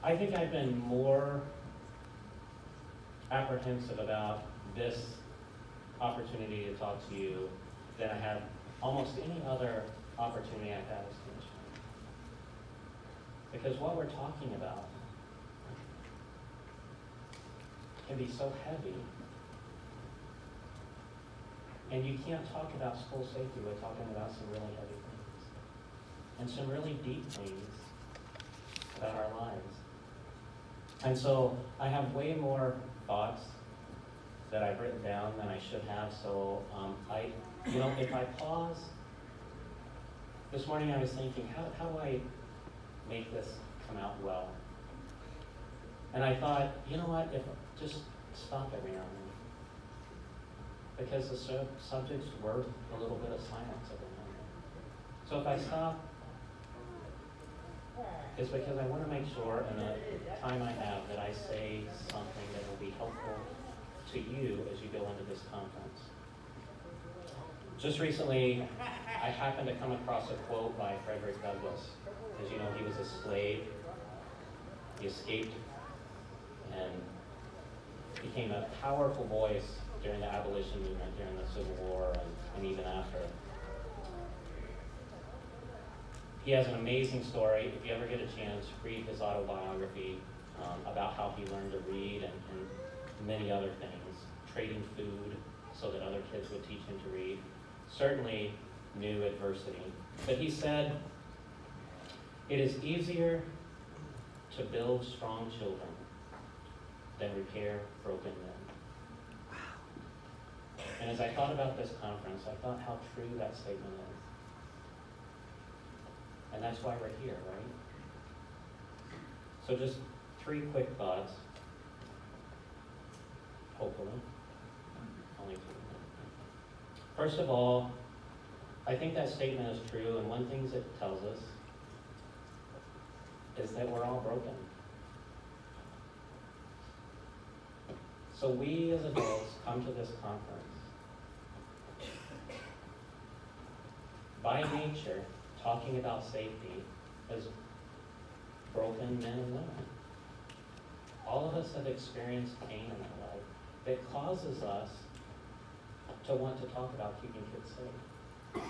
I think I've been more apprehensive about this opportunity to talk to you than I have almost any other opportunity I've had as commissioner. Because what we're talking about can be so heavy, and you can't talk about school safety without talking about some really heavy things and some really deep things about our lives. And so I have way more thoughts that I've written down than I should have. So if I pause, this morning I was thinking, how do I make this come out well? And I thought, you know what, if just stop every now and then. Because the subject's worth a little bit of silence every now and then. So if I stop, it's because I want to make sure in the time I have that I say something that will be helpful to you as you go into this conference. Just recently, I happened to come across a quote by Frederick Douglass. As you know, he was a slave. He escaped and became a powerful voice during the abolition movement, during the Civil War, and even after. He has an amazing story. If you ever get a chance, read his autobiography about how he learned to read and many other things, trading food so that other kids would teach him to read. Certainly knew adversity. But he said, "It is easier to build strong children than repair broken men." And as I thought about this conference, I thought how true that statement is. And that's why we're here, right? So just 3 quick thoughts. Hopefully. Only 2. First of all, I think that statement is true, and one thing it tells us is that we're all broken. So we as adults come to this conference by nature talking about safety as broken men and women. All of us have experienced pain in our life that causes us to want to talk about keeping kids safe.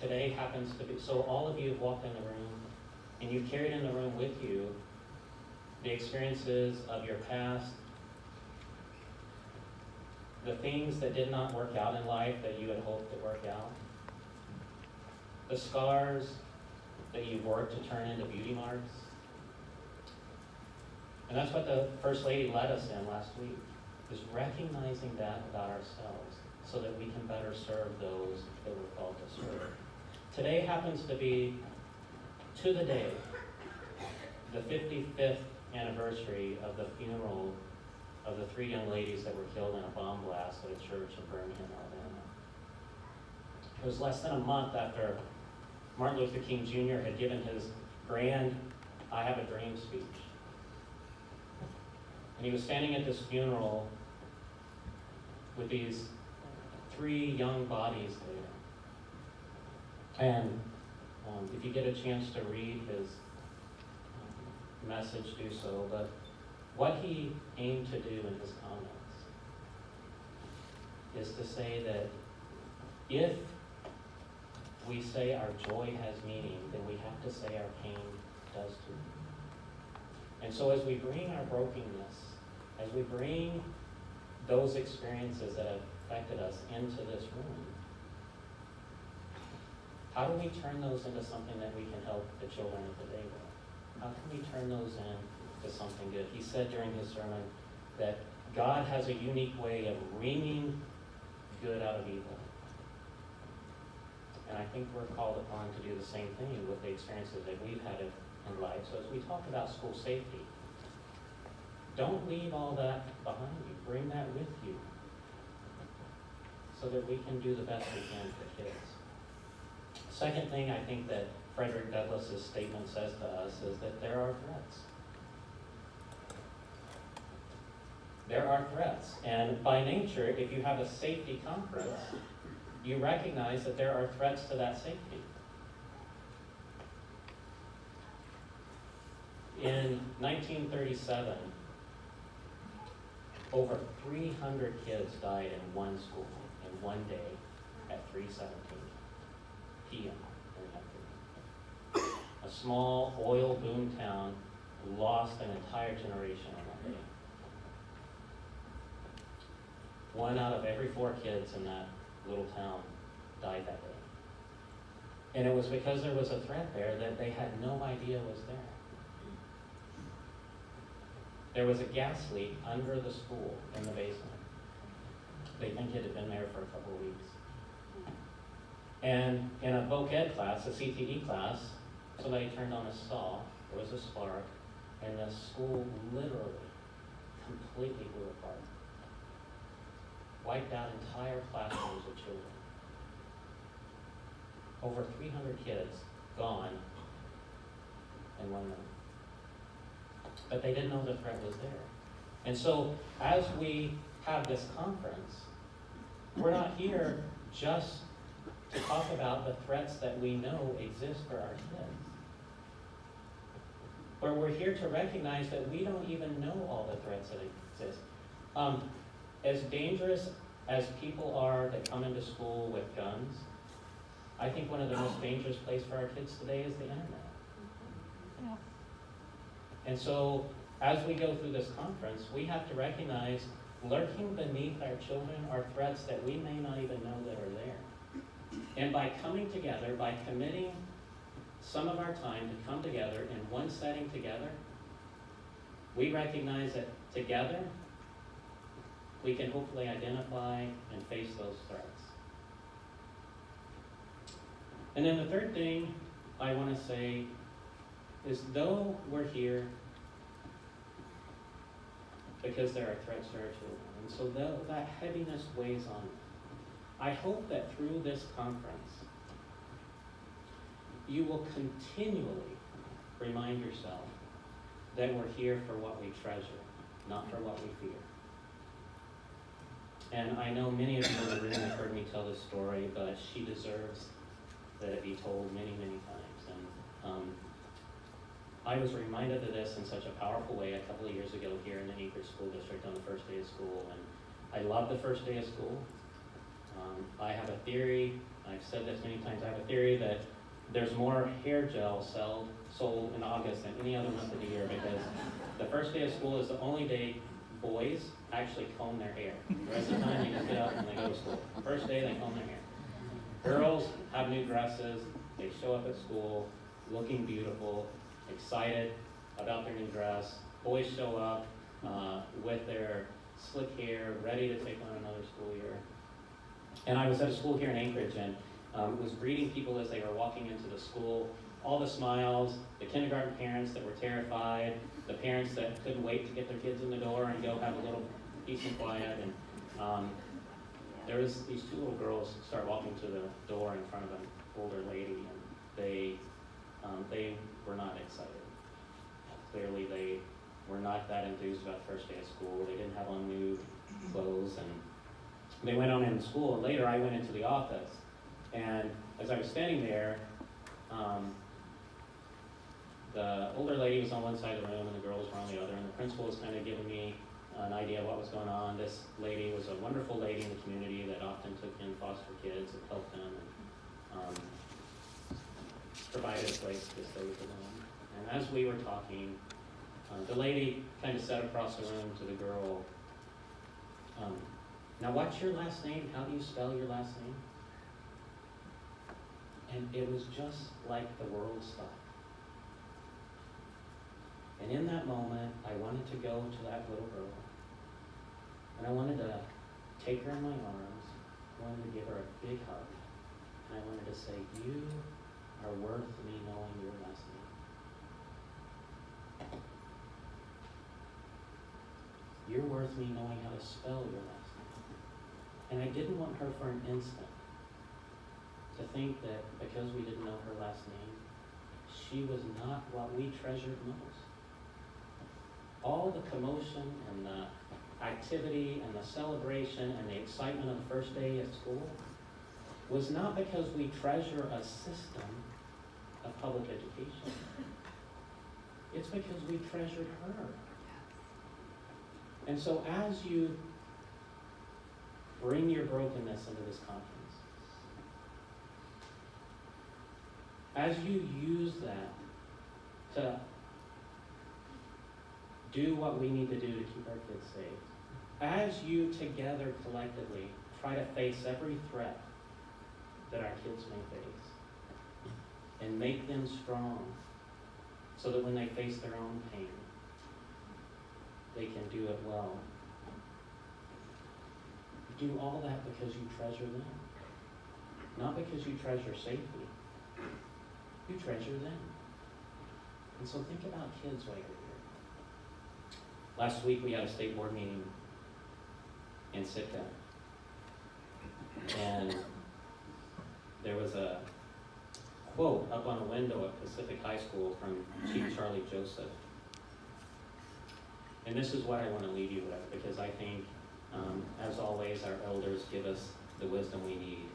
Today happens to be, so all of you have walked in the room, and you've carried in the room with you the experiences of your past, the things that did not work out in life that you had hoped to work out, the scars that you've worked to turn into beauty marks. And that's what the First Lady led us in last week, is recognizing that about ourselves so that we can better serve those that we're called to serve. Today happens to be, to the day, the 55th anniversary of the funeral of the 3 young ladies that were killed in a bomb blast at a church in Birmingham, Alabama. It was less than a month after Martin Luther King Jr. had given his grand "I Have a Dream" speech. And he was standing at this funeral with these 3 young bodies there. And if you get a chance to read his message, do so. But what he aimed to do in his comments is to say that if we say our joy has meaning, then we have to say our pain does too. And so as we bring our brokenness, as we bring those experiences that have affected us into this room, how do we turn those into something that we can help the children of the day with? How can we turn those into something good? He said during his sermon that God has a unique way of wringing good out of evil. And I think we're called upon to do the same thing with the experiences that we've had in life. So as we talk about school safety, don't leave all that behind you. Bring that with you so that we can do the best we can for kids. Second thing I think that Frederick Douglass's statement says to us is that there are threats. There are threats. And by nature, if you have a safety conference, you recognize that there are threats to that safety. In 1937, over 300 kids died in one school in one day at 3:17 p.m. in that city. A small oil boom town lost an entire generation on that day. 1 out of every 4 kids in that little town died that day. And it was because there was a threat there that they had no idea was there. There was a gas leak under the school in the basement. They think it had been there for a couple of weeks. And in a voc ed class, a CTE class, somebody turned on a saw, there was a spark, and the school literally completely blew apart. Wiped out entire classrooms of children. Over 300 kids gone in 1 minute. But they didn't know the threat was there. And so as we have this conference, we're not here just to talk about the threats that we know exist for our kids. But we're here to recognize that we don't even know all the threats that exist. As dangerous as people are that come into school with guns, I think one of the most dangerous places for our kids today is the internet. Yeah. And so, as we go through this conference, we have to recognize lurking beneath our children are threats that we may not even know that are there. And by coming together, by committing some of our time to come together in one setting together, we recognize that together, we can hopefully identify and face those threats. And then the third thing I want to say is, though we're here because there are threats to our children, and so that heaviness weighs on me, I hope that through this conference, you will continually remind yourself that we're here for what we treasure, not for what we fear. And I know many of you in the room have heard me tell this story, but she deserves that it be told many, many times. And I was reminded of this in such a powerful way a couple of years ago here in the Anchorage School District on the first day of school. And I love the first day of school. I have a theory, I've said this many times, I have a theory that there's more hair gel sold in August than any other month of the year, because the first day of school is the only day boys actually comb their hair. The rest of the time they just get up and they go to school. First day they comb their hair. Girls have new dresses, they show up at school looking beautiful, excited about their new dress. Boys show up with their slick hair, ready to take on another school year. And I was at a school here in Anchorage and was greeting people as they were walking into the school. All the smiles, the kindergarten parents that were terrified, the parents that couldn't wait to get their kids in the door and go have a little peace and quiet. And there was these 2 little girls start walking to the door in front of an older lady, and they were not excited. Clearly they were not that enthused about the first day of school. They didn't have on new clothes, and they went on in school. And later I went into the office, and as I was standing there, the older lady was on one side of the room and the girls were on the other, and the principal was kind of giving me an idea of what was going on. This lady was a wonderful lady in the community that often took in foster kids and helped them and provided a place to stay for them. And as we were talking, the lady kind of sat across the room to the girl, now what's your last name? How do you spell your last name? And it was just like the world stopped. And in that moment, I wanted to go to that little girl, and I wanted to take her in my arms, I wanted to give her a big hug, and I wanted to say, you are worth me knowing your last name. You're worth me knowing how to spell your last name. And I didn't want her for an instant to think that because we didn't know her last name, she was not what we treasured most. All the commotion and the activity and the celebration and the excitement of the first day at school was not because we treasure a system of public education. It's because we treasured her. And so as you bring your brokenness into this conference, as you use that to do what we need to do to keep our kids safe, as you together collectively try to face every threat that our kids may face and make them strong so that when they face their own pain, they can do it well. Do all that because you treasure them, not because you treasure safety. You treasure them. And so think about kids while you're here. Last week we had a state board meeting in Sitka, and there was a quote up on a window at Pacific High School from Chief Charlie Joseph. And this is what I want to leave you with, because I think, as always, our elders give us the wisdom we need.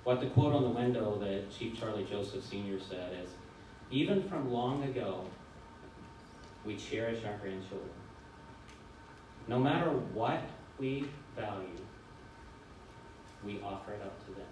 What the quote on the window that Chief Charlie Joseph Sr. said is, "Even from long ago, we cherish our grandchildren. No matter what we value, we offer it up to them."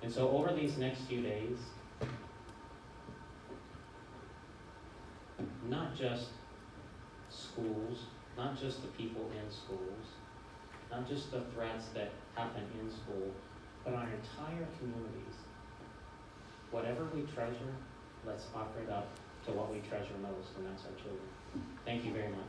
And so over these next few days, not just schools, not just the people in schools, not just the threats that happen in school, but our entire communities. Whatever we treasure, let's offer it up to what we treasure most, and that's our children. Thank you very much.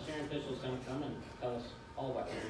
Sharon official's going to come and tell us all about it.